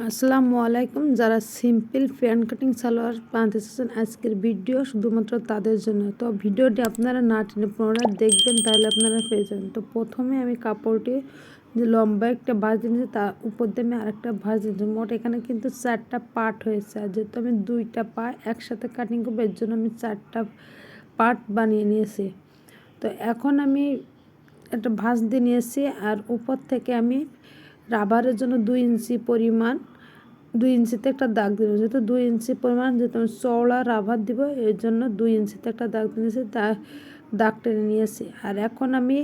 আসসালামু আলাইকুম। যারা সিম্পল প্যান্ট কাটিং সালোয়ার বানাতে চাচ্ছেন, আজকের ভিডিও শুধুমাত্র তাদের জন্য। তো ভিডিওটি আপনারা না টেনে পুনরায় দেখবেন, তাহলে আপনারা পেয়ে যাবেন। তো প্রথমে আমি কাপড়টি যে লম্বা একটা ভাঁজ দিয়েছি, তার উপর দিয়ে আমি আরেকটা ভাঁজ দিয়েছি। মোট এখানে কিন্তু 4টা পার্ট হয়েছে। আর যেহেতু আমি 2টা পা একসাথে কাটিং করবো, এর জন্য আমি 4টা পার্ট বানিয়ে নিয়েছি। তো এখন আমি একটা ভাঁজ দিয়ে নিয়েছি, আর উপর থেকে আমি রাবারের জন্য 2 ইঞ্চি পরিমাণ 2 ইঞ্চিতে একটা দাগ দিব। যেহেতু 2 ইঞ্চি পরিমাণ যেহেতু আমি চওড়া রাবার দিব, এর জন্য 2 ইঞ্চিতে একটা দাগ দিয়েছি, দাগ টেনে নিয়েছি। আর এখন আমি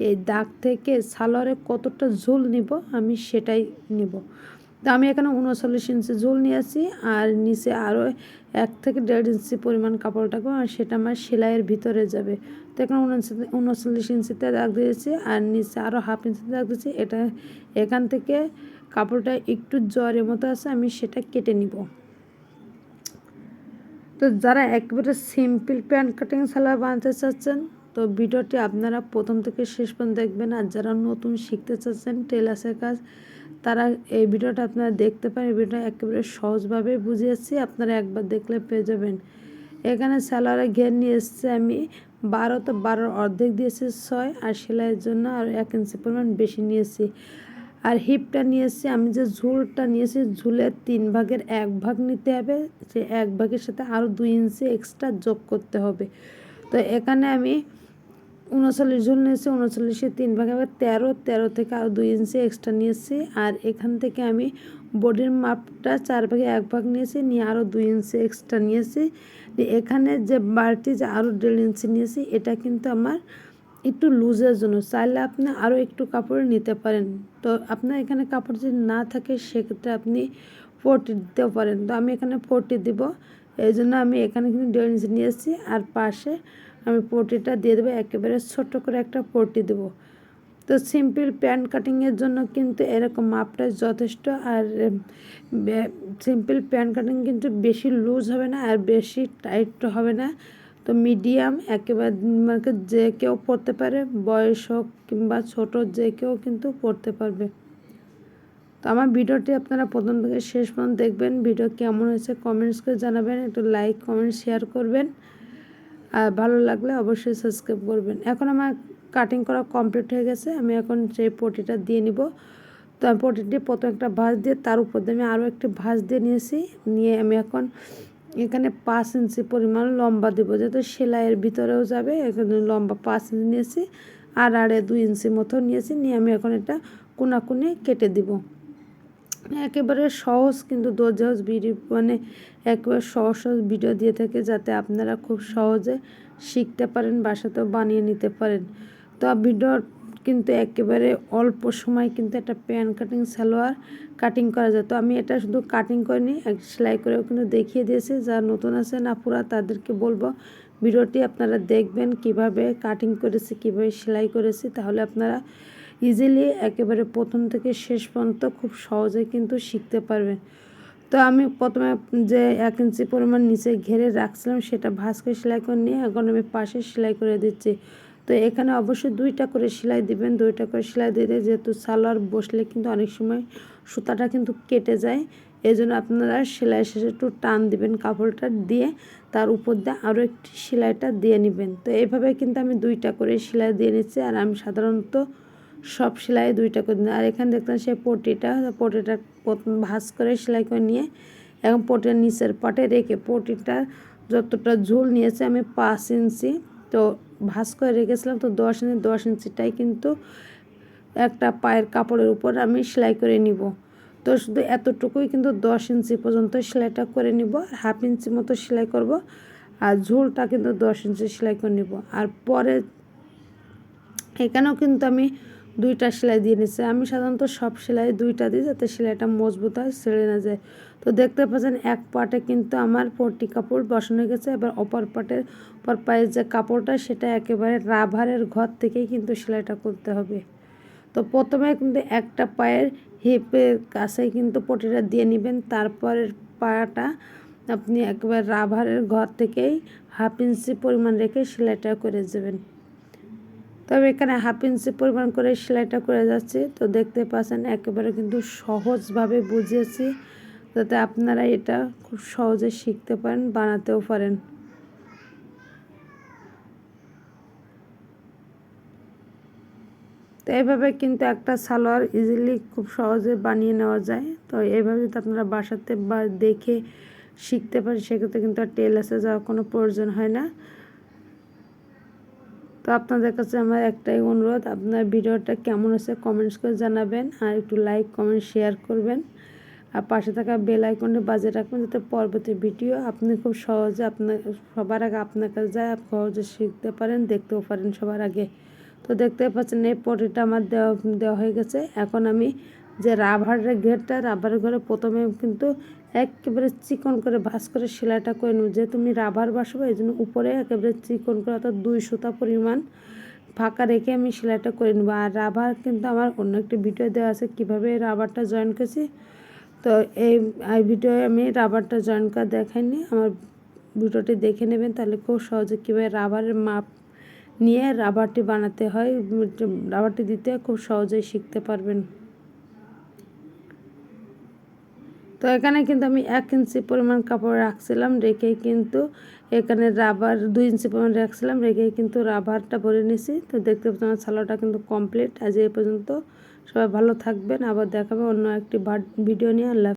এই দাগ থেকে সালোয়ারে কতটা ঝুল নিব আমি সেটাই নিব। তো আমি এখানে 39 ইঞ্চি ঝুল নিয়েছি, আর নিচে আরও 1 থেকে 1.5 ইঞ্চি পরিমাণ কাপড় রাখবো, আর সেটা আমার সেলাইয়ের ভিতরে যাবে। তো এখানে 39 ইঞ্চিতে দাগ দিয়েছি, আর নিচে আরও হাফ ইঞ্চিতে দাগ দিয়েছি। এখান থেকে কাপড়টা একটু জরের মতো আছে, আমি সেটা কেটে নিব। তো যারা একবারে সিম্পল প্যান্ট কাটিং সালোয়ার বানাতে চাচ্ছেন, তো ভিডিওটি আপনারা প্রথম থেকে শেষ পর্যন্ত দেখবেন। আর যারা নতুন শিখতে চাচ্ছেন টেলার্সের কাজ, তারা এই ভিডিওটা আপনারা দেখতে পারেন। এই ভিডিওটা একেবারে সহজভাবে বুঝিয়েছি, আপনারা একবার দেখলে পেয়ে যাবেন। এখানে সালোয়ারে ঘের নিয়ে এসেছে আমি 12, তো 12 অর্ধেক দিয়েছি 6, আর সেলাইয়ের জন্য আর 1 ইঞ্চি পরিমাণ বেশি নিয়েছি। আর হিপটা নিয়েছি আমি, যে ঝুলটা নিয়েছি ঝুলের 3 ভাগের 1 ভাগ নিতে হবে। সে 1 ভাগের সাথে আরও 2 ইঞ্চি এক্সট্রা যোগ করতে হবে। তো এখানে আমি 39 ঝুল নিয়েছি, 39-এর 3 ভাগে আবার 13 থেকে আরও 2 ইঞ্চি এক্সট্রা নিয়েছি। আর এখান থেকে আমি বডির মাপটা 4 ভাগে 1 ভাগ নিয়েছি, নিয়ে আরও 2 ইঞ্চি এক্সট্রা নিয়েছি। এখানে যে বাড়তি যে আরও 1.5 ইঞ্চি নিয়েছি, এটা কিন্তু আমার একটু লুজের জন্য। চাইলে আপনি আরও একটু কাপড় নিতে পারেন। তো আপনার এখানে কাপড় যদি না থাকে, সেক্ষেত্রে আপনি 40 দিতেও পারেন। তো আমি এখানে 40 দিব, এই জন্য আমি এখানে কিন্তু 1.5 ইঞ্চি নিয়েছি, আর পাশে আমি 40টা দিয়ে দেবো। একেবারে ছোট্ট করে একটা 40 দেবো। তো সিম্পল প্যান্ট কাটিংয়ের জন্য কিন্তু এরকম মাপটা যথেষ্ট। আর সিম্পল প্যান্ট কাটিং কিন্তু বেশি লুজ হবে না, আর বেশি টাইট হবে না। তো মিডিয়াম একেবারে মানে যে কেউ পরতে পারে, বয়স হোক কিংবা ছোট, যে কেউ কিন্তু পরতে পারবে। তো আমার ভিডিওটি আপনারা প্রথম থেকে শেষ পর্যন্ত দেখবেন। ভিডিও কেমন হয়েছে কমেন্টস করে জানাবেন, একটু লাইক কমেন্ট শেয়ার করবেন, আর ভালো লাগলে অবশ্যই সাবস্ক্রাইব করবেন। এখন আমার কাটিং করা কমপ্লিট হয়ে গেছে। আমি এখন সেই পটিটা দিয়ে নিব। তো আমি পটিটি প্রথম একটা ভাঁজ দিয়ে তার উপর দিয়ে আমি আরও একটি ভাঁজ দিয়ে নিয়েছি। নিয়ে আমি এখন এখানে 5 ইঞ্চি পরিমাণ লম্বা দেবো, যেহেতু সেলাইয়ের ভিতরেও যাবে। এখানে লম্বা 5 ইঞ্চি নিয়েছি, আর আড়ে 2 ইঞ্চি মতো নিয়েছি। নিয়ে আমি এখন এটা কোনাকুনি কেটে দিব। একেবারে সহজ কিন্তু দরজাজ ভিডিও, মানে একেবারে সহজ সহজ ভিডিও দিয়ে থাকে, যাতে আপনারা খুব সহজে শিখতে পারেন, বাসাতেও বানিয়ে নিতে পারেন। তো ভিডিও কিন্তু একেবারে অল্প সময় কিন্তু একটা প্যান্ট কাটিং সালোয়ার কাটিং করা যায়। তো আমি এটা শুধু কাটিং করিনি, এক সেলাই করেও কিন্তু দেখিয়ে দিয়েছি। যারা নতুন আছে না পুরা, তাদেরকে বলবো ভিডিওটি আপনারা দেখবেন কিভাবে কাটিং করেছি, কিভাবে সেলাই করেছি, তাহলে আপনারা ইজিলি একেবারে প্রথম থেকে শেষ পর্যন্ত খুব সহজে কিন্তু শিখতে পারবেন। তো আমি প্রথমে যে 1 ইঞ্চি পরিমাণ নিচে ঘেরে রাখছিলাম, সেটা ভাঁজ করে সেলাই করে নিয়ে এখন আমি পাশে সেলাই করে দিচ্ছি। তো এখানে অবশ্যই 2টা করে সেলাই দিবেন। 2টা করে সেলাই দিলে, যেহেতু সালোয়ার বসলে কিন্তু অনেক সময় সুতাটা কিন্তু কেটে যায়, এই জন্য আপনারা সেলাই শেষে একটু টান দিবেন কাপড়টা দিয়ে, তার উপর দিয়ে আরও একটি সেলাইটা দিয়ে নেবেন। তো এইভাবে কিন্তু আমি 2টা করে সেলাই দিয়ে নিচ্ছি। আর আমি সাধারণত সব সেলাই 2টা করে দিই। আর এখানে দেখতেন সেই পটিটা ভাঁজ করে সেলাই করে নিয়ে এখন পটির নিচের পাটে রেখে, পটিটা যতটা ঝুল নিয়েছে আমি 5 ইঞ্চি তো ভাঁজ করে রেখেছিলাম। তো 10 ইঞ্চিটাই কিন্তু একটা পায়ের কাপড়ের উপর আমি সেলাই করে নিব। তো শুধু এতটুকুই কিন্তু 10 ইঞ্চি পর্যন্ত সেলাইটা করে নিব, আর হাফ ইঞ্চি মতো সেলাই করব, আর ঝুলটা কিন্তু 10 ইঞ্চি সেলাই করে নিব। আর পরে এখানেও কিন্তু আমি 2টা সেলাই দিয়ে নিচ্ছি। আমি সাধারণত সব সেলাই 2টা দিই, যাতে সেলাইটা মজবুত হয়, ছেড়ে না যায়। তো দেখতে পাচ্ছেন এক পাটে কিন্তু আমার পট্টি কাপড় বসানো হয়ে গেছে। এবার অপর পায়ের যে কাপড়টা, সেটা একেবারে রাবারের ঘর থেকেই কিন্তু সেলাইটা করতে হবে। তো প্রথমে কিন্তু একটা পায়ের হিপের কাছেই কিন্তু পটিটা দিয়ে নেবেন, তারপরের পাটা আপনি একেবারে রাবারের ঘর থেকেই হাফ ইঞ্চি পরিমাণ রেখে সেলাইটা করে দেবেন। তো তবে এখানে 1/2 ইঞ্চি পরিমাণ করে সেলাইটা করে যাচ্ছি। তো দেখতে পাচ্ছেন একেবারে কিন্তু সহজভাবে বুঝিয়েছি, যাতে আপনারা এটা খুব সহজে শিখতে পারেন, বানাতেও পারেন। তো এইভাবে কিন্তু একটা সালোয়ার ইজিলি খুব সহজে বানিয়ে নেওয়া যায়। তো এইভাবে যদি আপনারা বাসাতে বা দেখে শিখতে পারেন, সেক্ষেত্রে কিন্তু আর টেলার্সে যাওয়ার কোনো প্রয়োজন হয় না। তো আপনাদের কাছে আমার একটাই অনুরোধ, আপনার ভিডিওটা কেমন হয়েছে কমেন্টস করে জানাবেন, আর একটু লাইক কমেন্ট শেয়ার করবেন, আর পাশে থাকা বেল আইকনটি বাজিয়ে রাখবেন, যাতে পরবর্তী ভিডিও আপনি খুব সহজে সবার আগে আপনার কাছে যায়, সহজে শিখতে পারেন, দেখতেও পারেন সবার আগে। তো দেখতে পাচ্ছেন এই পটিটা আমার দেওয়া হয়ে গেছে। এখন আমি যে রাবারের ঘেরটা, রাবারের ঘরে প্রথমে কিন্তু একেবারে চিকন করে ভাঁজ করে সেলাইটা করে নেব। যেহেতু আমি রাবার বসাবো, এই জন্য উপরে একেবারে চিকন করে, অর্থাৎ 2 সুতা পরিমাণ ফাঁকা রেখে আমি সেলাইটা করে নেব। আর রাবার কিন্তু আমার অন্য একটি ভিডিও দেওয়া আছে কীভাবে রাবারটা জয়েন করেছি। তো এই ভিডিওয়ে আমি রাবারটা জয়েন করা দেখাইনি, আমার ভিডিওটি দেখে নেবেন, তাহলে খুব সহজে কীভাবে রাবারের মাপ নিয়ে রাবারটি বানাতে হয়, রাবারটি দিতে খুব সহজেই শিখতে পারবেন। তো এখানে কিন্তু আমি 1 ইঞ্চি পরিমাণ কাপড় রাখছিলাম, রেখেই কিন্তু এখানে রাবার 2 ইঞ্চি পরিমাণ রাখছিলাম, রেখেই কিন্তু রাবারটা ভরে নিয়েছি। তো দেখতে পাচ্ছেন আমার সালোয়ারটা কিন্তু কমপ্লিট। আজ এই পর্যন্ত, সবাই ভালো থাকবেন, আবার দেখাবে অন্য একটি ভিডিও নিয়ে। আল্লাহ।